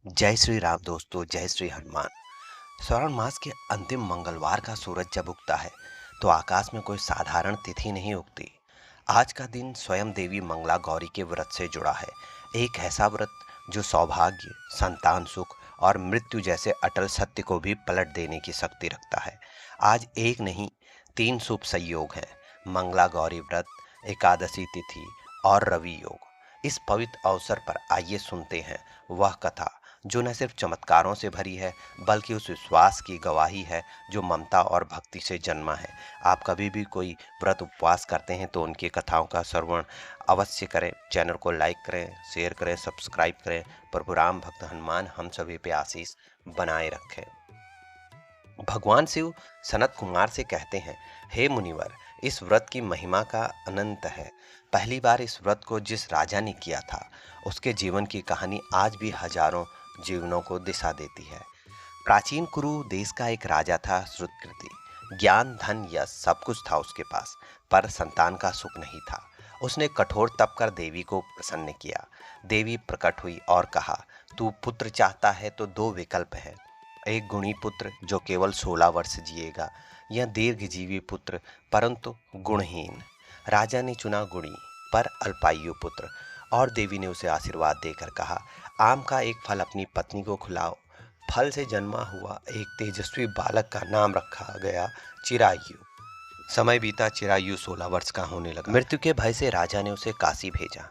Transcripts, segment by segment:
जय श्री राम दोस्तों, जय श्री हनुमान। श्रावण मास के अंतिम मंगलवार का सूरज जब उगता है तो आकाश में कोई साधारण तिथि नहीं उगती। आज का दिन स्वयं देवी मंगला गौरी के व्रत से जुड़ा है। एक ऐसा व्रत जो सौभाग्य, संतान सुख और मृत्यु जैसे अटल सत्य को भी पलट देने की शक्ति रखता है। आज एक नहीं, 3 शुभ संयोग हैं: मंगला गौरी व्रत, एकादशी तिथि और रवि योग। इस पवित्र अवसर पर आइए सुनते हैं वह कथा जो न सिर्फ चमत्कारों से भरी है बल्कि उस विश्वास की गवाही है जो ममता और भक्ति से जन्मा है। आप कभी भी कोई व्रत उपवास करते हैं तो उनकी कथाओं का श्रवण अवश्य करें। चैनल को लाइक करें, शेयर करें, सब्सक्राइब करें। प्रभु राम भक्त हनुमान हम सभी पे आशीष बनाए रखें। भगवान शिव सनत कुमार से कहते हैं, हे मुनिवर, इस व्रत की महिमा का अनंत है। पहली बार इस व्रत को जिस राजा ने किया था उसके जीवन की कहानी आज भी हजारों जीवनों को दिशा देती है। प्राचीन कुरु देश का एक राजा था श्रुतकीर्ति। ज्ञान, धन, यश सब कुछ था उसके पास, पर संतान का सुख नहीं था। उसने कठोर तप कर देवी को प्रसन्न किया। देवी प्रकट हुई और कहा, तू पुत्र चाहता है तो 2 विकल्प हैं। एक गुणी पुत्र जो केवल 16 वर्ष जिएगा, या दीर्घजीवी पुत्र परंतु गुणहीन। राजा ने चुना गुणी पर अल्पायु पुत्र, और देवी ने उसे आशीर्वाद देकर कहा, आम का एक फल अपनी पत्नी को खिलाओ। फल से जन्मा हुआ एक तेजस्वी बालक का नाम रखा गया चिरायु। समय बीता, चिरायु 16 वर्ष का होने लगा। मृत्यु के भय से राजा ने उसे काशी भेजा।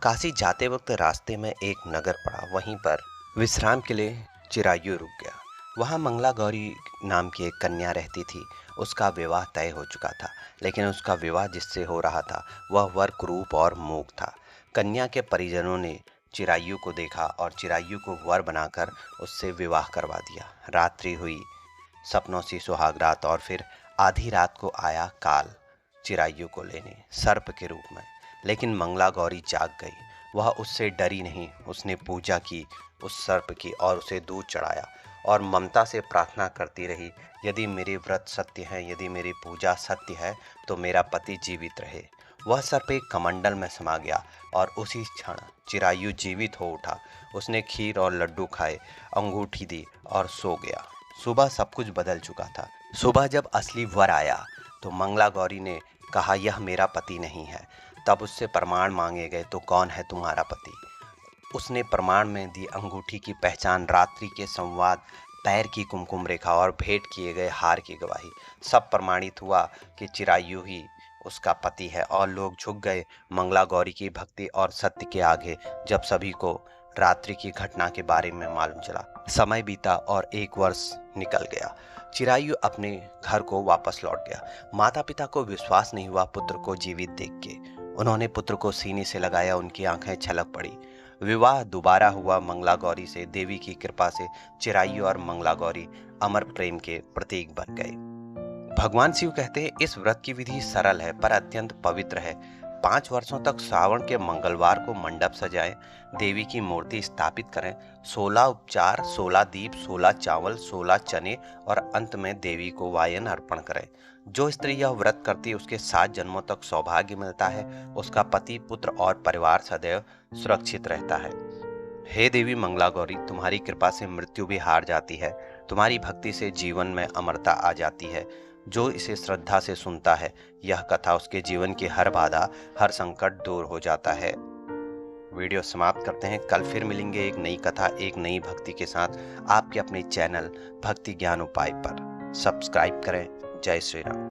काशी जाते वक्त रास्ते में एक नगर पड़ा, वहीं पर विश्राम के लिए चिरायु रुक गया। वहाँ मंगला गौरी नाम की एक कन्या रहती थी। उसका विवाह तय हो चुका था, लेकिन उसका विवाह जिससे हो रहा था वह वर कुरूप और मूक था। कन्या के परिजनों ने चिरायु को देखा और चिरायु को वर बनाकर उससे विवाह करवा दिया। रात्रि हुई, सपनों सी सुहाग रात, और फिर आधी रात को आया काल चिरायु को लेने, सर्प के रूप में। लेकिन मंगला गौरी जाग गई। वह उससे डरी नहीं। उसने पूजा की उस सर्प की और उसे दूध चढ़ाया और ममता से प्रार्थना करती रही, यदि मेरे व्रत सत्य हैं, यदि मेरी पूजा सत्य है तो मेरा पति जीवित रहे। वह सर्प एक कमंडल में समा गया और उसी क्षण चिरायु जीवित हो उठा। उसने खीर और लड्डू खाए, अंगूठी दी और सो गया। सुबह सब कुछ बदल चुका था। सुबह जब असली वर आया तो मंगला गौरी ने कहा, यह मेरा पति नहीं है। तब उससे प्रमाण मांगे गए, तो कौन है तुम्हारा पति? उसने प्रमाण में दी अंगूठी की पहचान, रात्रि के संवाद, पैर की कुमकुम रेखा और भेंट किए गए हार की गवाही। सब प्रमाणित हुआ कि चिरायु ही उसका पति है, और लोग झुक गए मंगला गौरी की भक्ति और सत्य के आगे जब सभी को रात्रि की घटना के बारे में मालूम चला। समय बीता और 1 वर्ष निकल गया। चिरायु अपने घर को वापस लौट गया। माता पिता को विश्वास नहीं हुआ पुत्र को जीवित देख के। उन्होंने पुत्र को सीने से लगाया, उनकी आंखें छलक पड़ी। विवाह दोबारा हुआ मंगला गौरी से। देवी की कृपा से चिरायु और मंगला गौरी अमर प्रेम के प्रतीक बन गए। भगवान शिव कहते हैं, इस व्रत की विधि सरल है पर अत्यंत पवित्र है। 5 वर्षों तक श्रावण के मंगलवार को मंडप सजाएं, देवी की मूर्ति स्थापित करें, 16 उपचार, 16 दीप, 16 चावल, 16 चने और अंत में देवी को वायन अर्पण करें। जो स्त्री यह व्रत करती है उसके 7 जन्मों तक सौभाग्य मिलता है। उसका पति, पुत्र और परिवार सदैव सुरक्षित रहता है। हे देवी मंगला गौरी, तुम्हारी कृपा से मृत्यु भी हार जाती है। तुम्हारी भक्ति से जीवन में अमरता आ जाती है। जो इसे श्रद्धा से सुनता है, यह कथा उसके जीवन की हर बाधा, हर संकट दूर हो जाता है। वीडियो समाप्त करते हैं। कल फिर मिलेंगे एक नई कथा, एक नई भक्ति के साथ आपके अपने चैनल भक्ति ज्ञान उपाय पर। सब्सक्राइब करें। जय श्री राम।